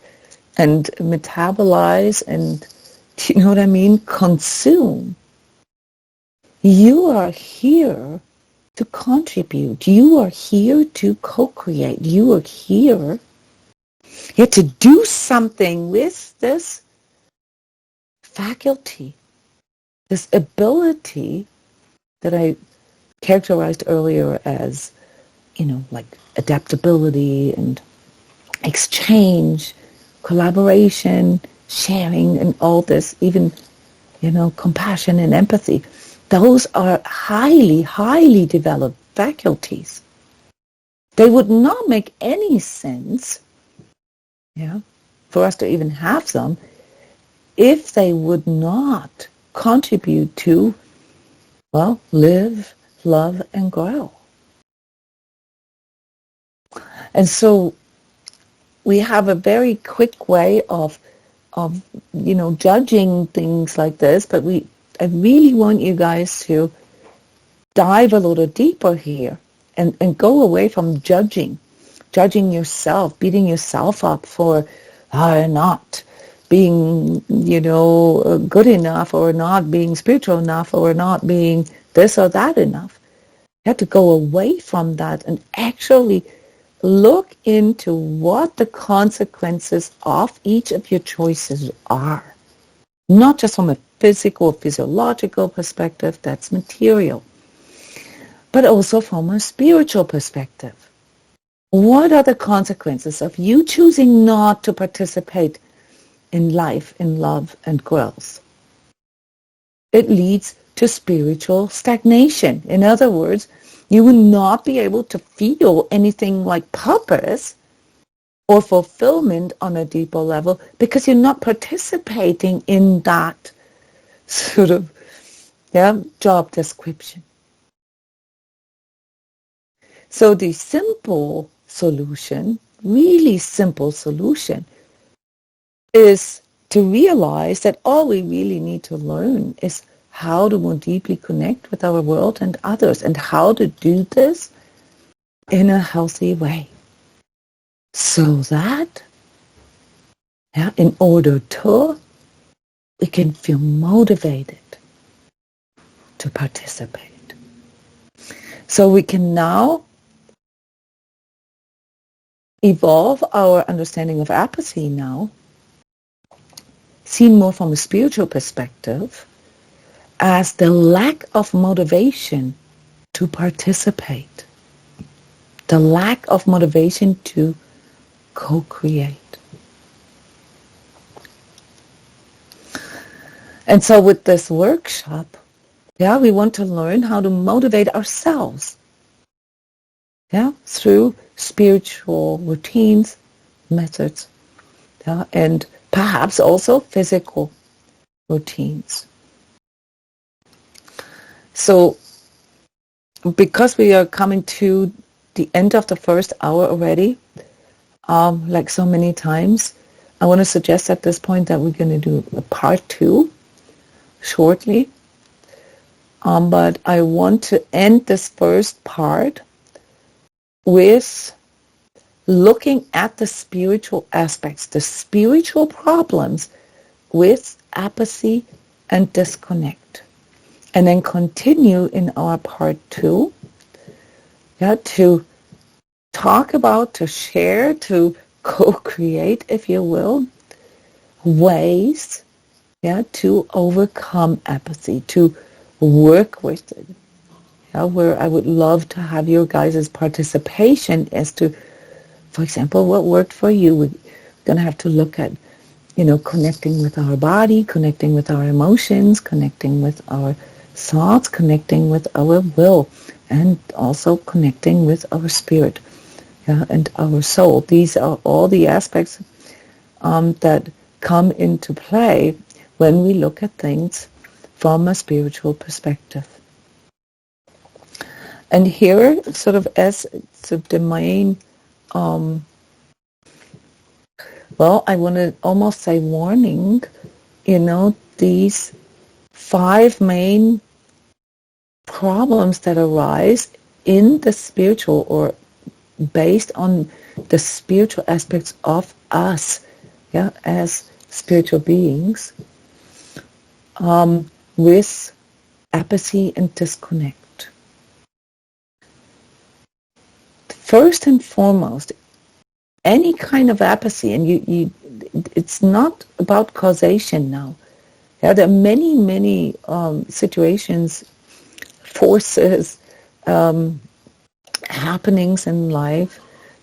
metabolize and, do you know what I mean, consume. You are here to contribute. You are here to co-create. You are here to do something with this faculty, this ability that I characterized earlier as, like adaptability and exchange, collaboration, sharing, and all this, even, compassion and empathy. Those are highly, highly developed faculties. They would not make any sense, for us to even have them if they would not contribute to, live, love, and grow. And so we have a very quick way of judging things like this, but I really want you guys to dive a little deeper here and go away from judging yourself, beating yourself up for not being, good enough, or not being spiritual enough, or not being this or that enough. You have to go away from that and actually look into what the consequences of each of your choices are. Not just from a physical, physiological perspective, that's material, but also from a spiritual perspective. What are the consequences of you choosing not to participate in life, in love, and growth? It leads to spiritual stagnation. In other words, you will not be able to feel anything like purpose or fulfillment on a deeper level because you're not participating in that sort of job description. So the simple solution, really simple solution, is to realize that all we really need to learn is how to more deeply connect with our world and others, and how to do this in a healthy way. So that, in order to, we can feel motivated to participate. So we can now evolve our understanding of apathy now, seen more from a spiritual perspective, as the lack of motivation to participate, the lack of motivation to co-create. And so with this workshop, we want to learn how to motivate ourselves, through spiritual routines, methods, and perhaps also physical routines. So because we are coming to the end of the first hour already, like so many times, I want to suggest at this point that we're going to do a part 2 shortly. But I want to end this first part with looking at the spiritual aspects, the spiritual problems with apathy and disconnect. And then continue in our part 2, to talk about, to share, to co-create, if you will, ways to overcome apathy, to work with it. Where I would love to have your guys' participation as to, for example, what worked for you. We're going to have to look at, connecting with our body, connecting with our emotions, connecting with our thoughts, connecting with our will, and also connecting with our spirit and our soul. These are all the aspects that come into play when we look at things from a spiritual perspective. And here, sort of as the main, I want to almost say warning, these 5 main problems that arise in the spiritual, or based on the spiritual aspects of us, as spiritual beings, with apathy and disconnect. First and foremost, any kind of apathy, and it's not about causation now. There are many situations, forces, happenings in life,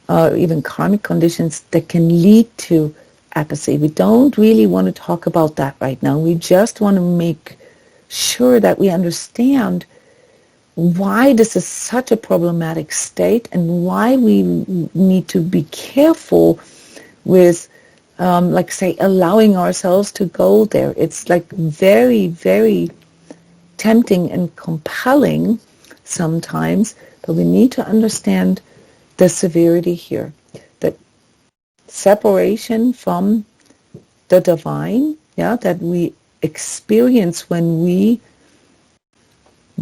even karmic conditions that can lead to apathy. We don't really want to talk about that right now. We just want to make sure that we understand why this is such a problematic state and why we need to be careful with, allowing ourselves to go there. It's very, very tempting and compelling sometimes, but we need to understand the severity here. That separation from the divine, that we experience when we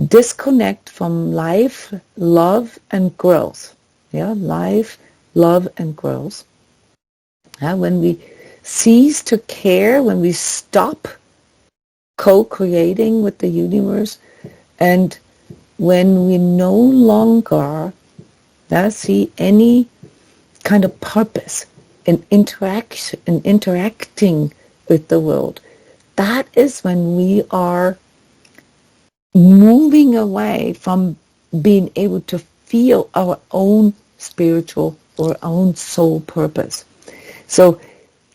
disconnect from life, love, and growth. Life, love, and growth. When we cease to care, when we stop co-creating with the universe, and when we no longer see any kind of purpose in interacting with the world, that is when we are moving away from being able to feel our own spiritual or own soul purpose. So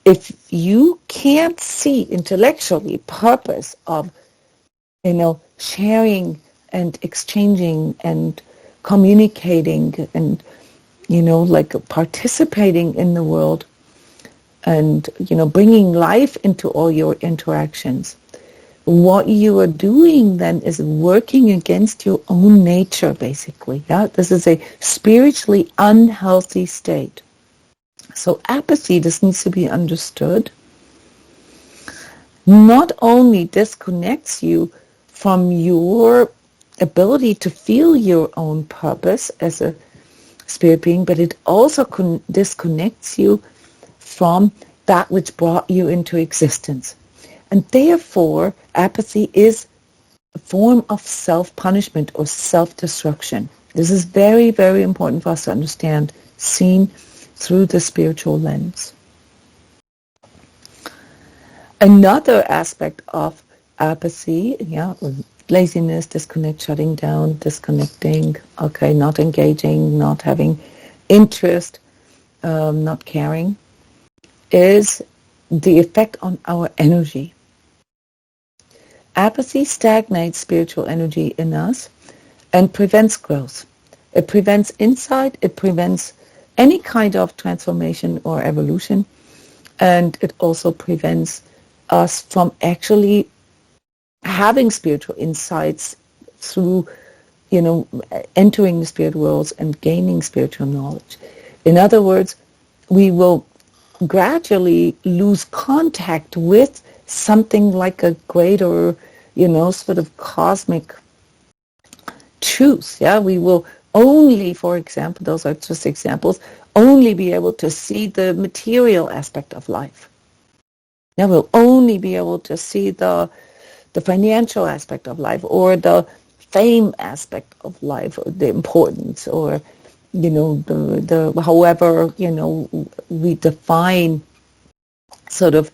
if you can't see intellectually purpose of, sharing and exchanging and communicating and, participating in the world and, bringing life into all your interactions, what you are doing then is working against your own nature, basically. This is a spiritually unhealthy state. So apathy, this needs to be understood, not only disconnects you from your ability to feel your own purpose as a spirit being, but it also disconnects you from that which brought you into existence. And therefore, apathy is a form of self-punishment or self-destruction. This is very, very important for us to understand, seen through the spiritual lens. Another aspect of apathy, laziness, disconnect, shutting down, disconnecting, not engaging, not having interest, not caring, is the effect on our energy. Apathy stagnates spiritual energy in us and prevents growth. It prevents insight, it prevents any kind of transformation or evolution, and it also prevents us from actually having spiritual insights through, entering the spirit worlds and gaining spiritual knowledge. In other words, we will gradually lose contact with something like a greater, sort of cosmic truth. We will only, for example, those are just examples, only be able to see the material aspect of life. We'll only be able to see the the financial aspect of life, or the fame aspect of life, or the importance, or the however we define sort of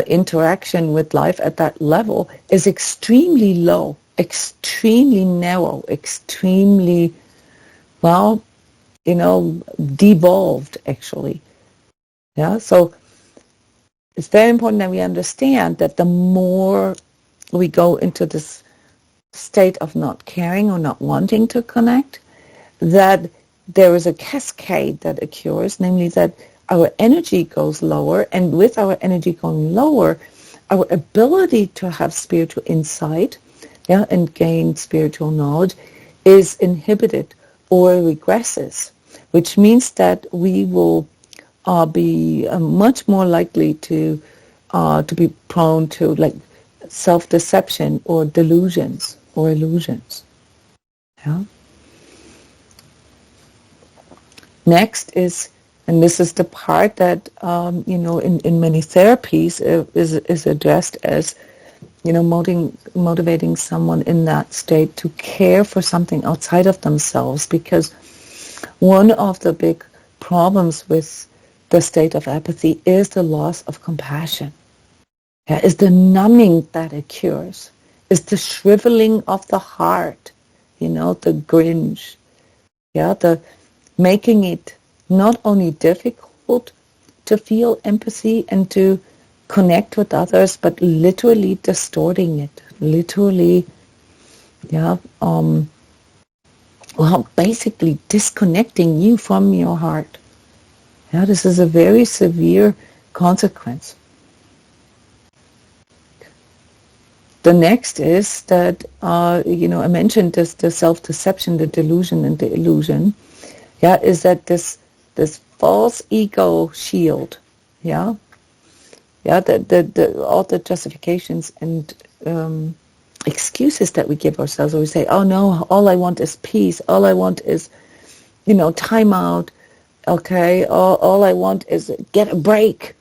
interaction with life at that level is extremely low, extremely narrow, extremely devolved actually. Yeah, so it's very important that we understand that the more we go into this state of not caring or not wanting to connect, that there is a cascade that occurs, namely that our energy goes lower, and with our energy going lower, our ability to have spiritual insight, and gain spiritual knowledge is inhibited or regresses, which means that we will be much more likely to be prone to like self-deception or delusions or illusions. Yeah. Next is, and this is the part that in many therapies is addressed as motivating someone in that state to care for something outside of themselves, because one of the big problems with the state of apathy is the loss of compassion. Yeah, is the numbing that occurs, is the shriveling of the heart, the Grinch, the making it not only difficult to feel empathy and to connect with others, but literally distorting it, literally, basically disconnecting you from your heart. Yeah, this is a very severe consequence. The next is that, I mentioned this, the self-deception, the delusion and the illusion, is that this false ego shield, all the justifications and excuses that we give ourselves, where we say, oh no, all I want is peace, all I want is, time out, okay, all I want is get a break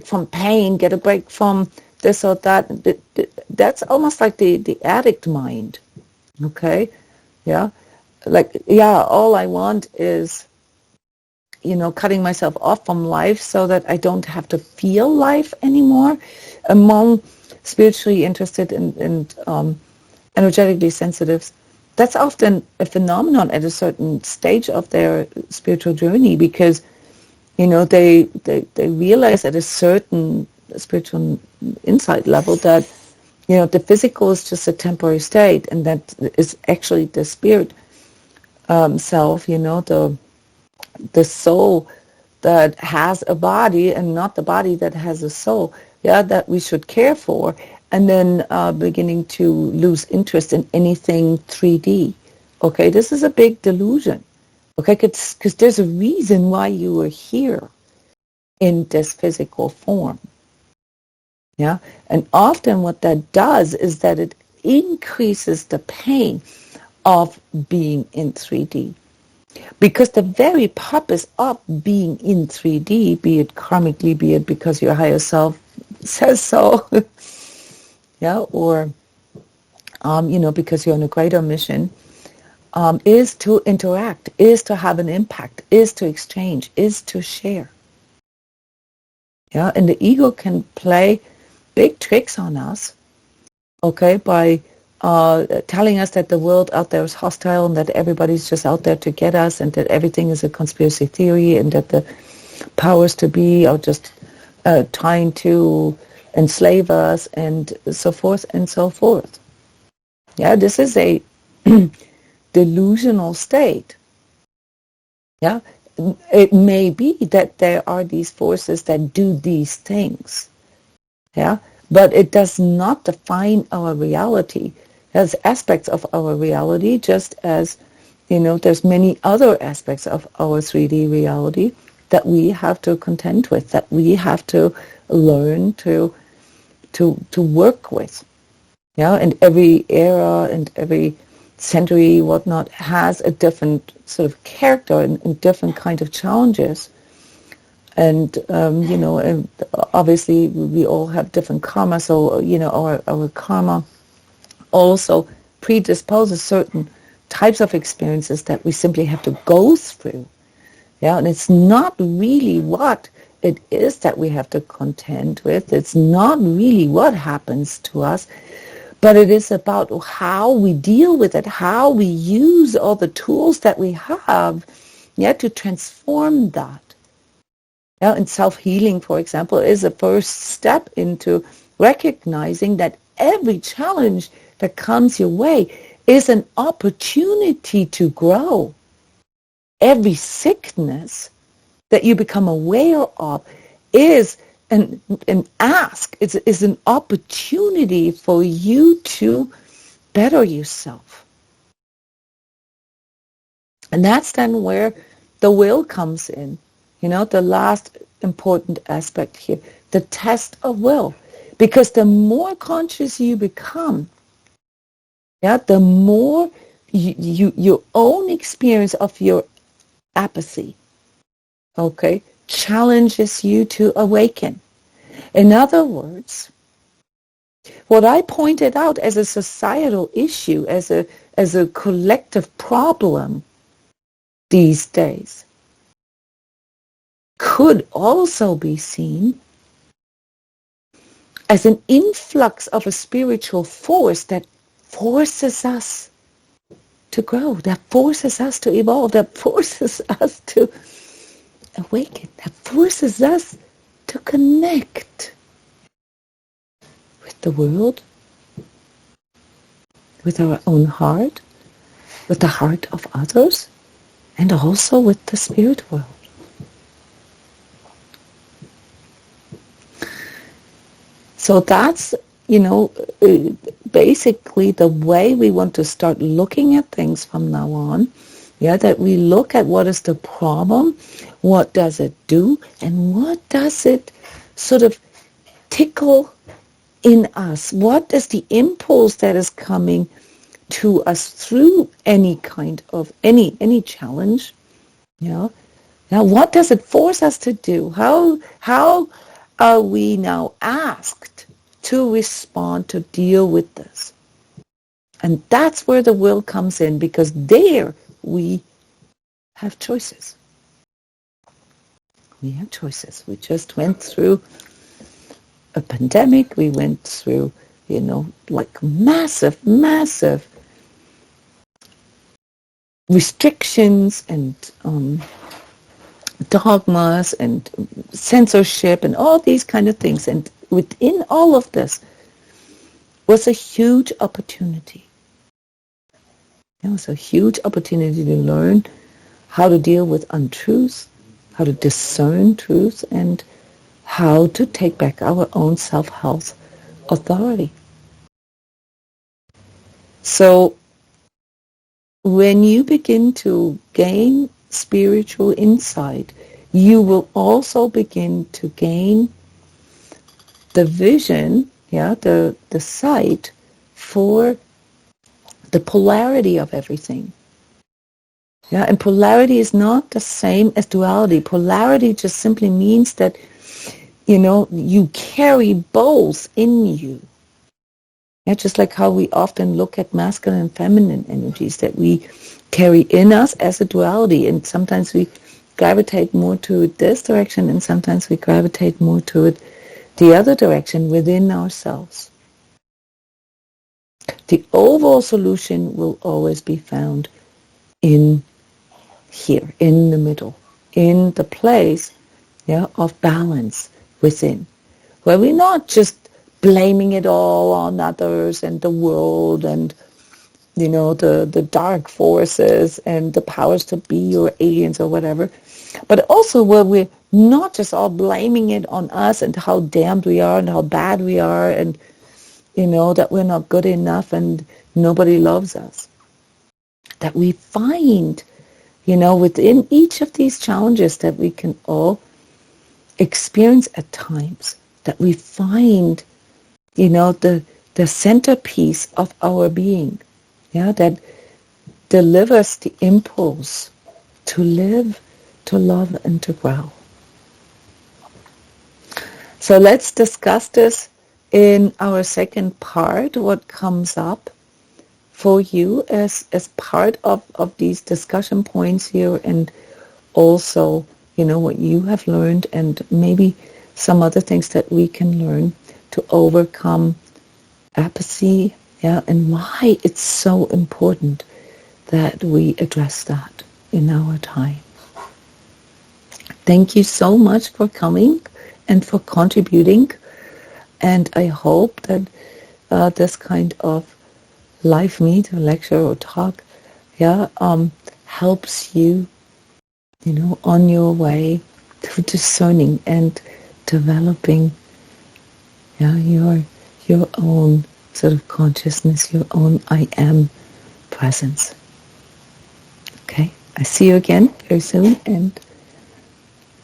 from pain, get a break from this or that. That's almost like the addict mind, okay, all I want is, cutting myself off from life so that I don't have to feel life anymore. Among spiritually interested and energetically sensitives, that's often a phenomenon at a certain stage of their spiritual journey, because they realize at a certain spiritual insight level that the physical is just a temporary state, and that is actually the spirit self, the soul that has a body and not the body that has a soul, that we should care for, and then beginning to lose interest in anything 3D. Okay, this is a big delusion. Okay, because there's a reason why you are here in this physical form. Yeah, and often what that does is that it increases the pain of being in 3D. Because the very purpose of being in 3D, be it karmically, be it because your higher self says so, or, because you're on a greater mission, is to interact, is to have an impact, is to exchange, is to share. Yeah, and the ego can play big tricks on us, okay, by telling us that the world out there is hostile and that everybody's just out there to get us, and that everything is a conspiracy theory, and that the powers to be are just trying to enslave us, and so forth and so forth. Yeah, this is a delusional state. Yeah, it may be that there are these forces that do these things. Yeah, but it does not define our reality. There's aspects of our reality, just as, there's many other aspects of our 3D reality that we have to contend with, that we have to learn to work with. Yeah, and every era and every century, whatnot, has a different sort of character and different kind of challenges. And, and obviously we all have different karma, so, our karma also predisposes certain types of experiences that we simply have to go through. Yeah, and it's not really what it is that we have to contend with. It's not really what happens to us, but it is about how we deal with it, how we use all the tools that we have, to transform that. Yeah, and self-healing, for example, is a first step into recognizing that every challenge that comes your way is an opportunity to grow. Every sickness that you become aware of is an ask, is an opportunity for you to better yourself. And that's then where the will comes in. The last important aspect here, the test of will. Because the more conscious you become, the more your own experience of your apathy, challenges you to awaken. In other words, what I pointed out as a societal issue, as a collective problem these days, could also be seen as an influx of a spiritual force that forces us to grow, that forces us to evolve, that forces us to awaken, that forces us to connect with the world, with our own heart, with the heart of others, and also with the spirit world. So that's, basically the way we want to start looking at things from now on. That we look at what is the problem, what does it do, and what does it sort of tickle in us? What is the impulse that is coming to us through any kind of, any challenge? Now what does it force us to do? How are we now asked to respond, to deal with this? And that's where the will comes in, because there we have choices. We have choices. We just went through a pandemic. We went through, like massive restrictions and dogmas and censorship and all these kind of things. And within all of this was a huge opportunity. It was a huge opportunity to learn how to deal with untruths, how to discern truth, and how to take back our own self-health authority. So when you begin to gain spiritual insight, you will also begin to gain the vision, the sight for the polarity of everything. And polarity is not the same as duality. Polarity just simply means that, you carry both in you. Just like how we often look at masculine and feminine energies that we carry in us as a duality, and sometimes we gravitate more to this direction and sometimes we gravitate more to it the other direction within ourselves. The overall solution will always be found in here, in the middle, in the place of balance within, where we're not just blaming it all on others and the world and the dark forces and the powers to be or aliens or whatever, but also where we're not just all blaming it on us and how damned we are and how bad we are and that we're not good enough and nobody loves us. That we find within each of these challenges that we can all experience at times, that we find the centerpiece of our being, that delivers the impulse to live, to love, and to grow. So let's discuss this in our second part, what comes up for you as part of these discussion points here, and also, what you have learned, and maybe some other things that we can learn to overcome apathy, and why it's so important that we address that in our time. Thank you so much for coming and for contributing, and I hope that this kind of live meet or lecture or talk helps you, on your way to discerning and developing your own sort of consciousness, your own I am presence. Okay, I see you again very soon, and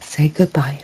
say goodbye.